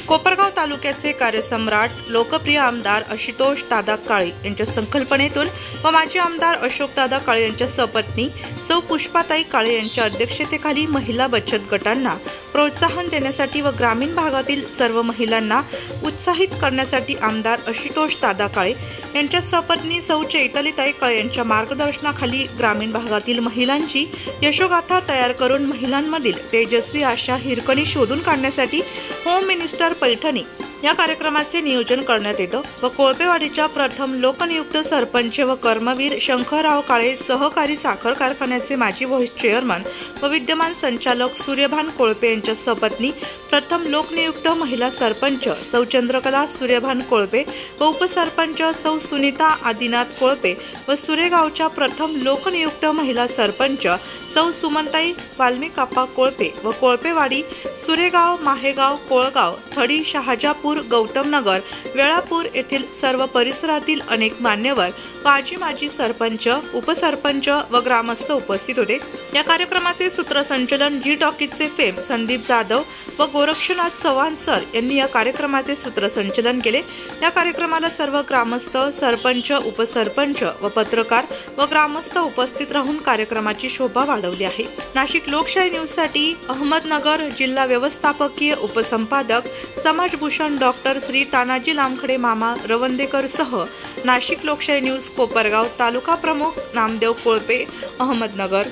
कोपरगाव तालुक्याचे कार्यसम्राट लोकप्रिय आमदार आशुतोष दादा काळे यांच्या संकल्पनेतून व माजी आमदार अशोक दादा काळे यांच्या सपत्नी सौ पुष्पाताई काळे यांच्या अध्यक्षतेखाली महिला बचत गटांना प्रोत्साहन देण्यासाठी व ग्रामीण भागातील सर्व महिलांना उत्साहित करण्यासाठी आमदार आशुतोष दादा काळे यांच्या सपत्नी सौ चैतालीताई काळे यांच्या मार्गदर्शनाखाली ग्रामीण भागातील महिलांची यशोगाथा तयार करून महिलांमधील तेजस्वी आशा हिरकणी शोधून काढण्यासाठी होम मिनिस्टर पैठणी या कार्यक्रमाचे नियोजन करण्यात येतं व कोळपेवाडीच्या प्रथम लोकनियुक्त सरपंच व कर्मवीर शंकरराव काळे सहकारी साखर कारखान्याचे माजी व्हाईस चेअरमन व विद्यमान संचालक सूर्यभान कोळपे यांच्या सपत्नी प्रथम लोकनियुक्त महिला सरपंच सौ चंद्रकला सूर्यभान कोळपे व उपसरपंच सौ सुनीता आदिनाथ कोळपे व सुरेगावच्या प्रथम लोकनियुक्त महिला सरपंच सौ सुमनताई वाल्मिकाप्पा कोळपे व कोळपेवाडी सुरेगाव माहेगाव कोळगाव थडी शहाजापूर गौतमनगर वेळापूर येथील सर्व परिसरातील अनेक मान्यवर व माजी सरपंच उपसरपंच व ग्रामस्थ उपस्थित होते। या कार्यक्रमाचे सूत्रसंचालन जी टॉकीजचे फेम संदीप जाधव व गोरक्षनाथ चव्हाण सर यांनी या कार्यक्रमाचे सूत्रसंचालन केले। या कार्यक्रमाला सर्व ग्रामस्थ सरपंच उपसरपंच व पत्रकार व ग्रामस्थ उपस्थित राहून कार्यक्रमाची शोभा वाढवली आहे। नाशिक लोकशाही न्यूज साठी अहमदनगर जिल्हा व्यवस्थापकीय उपसंपादक समाजभूषण डॉक्टर श्री तानाजी लामखडे मामा रवंदेकर सह नाशिक लोकशाही न्यूज कोपरगाव तालुका प्रमुख नामदेव कोळपे अहमदनगर।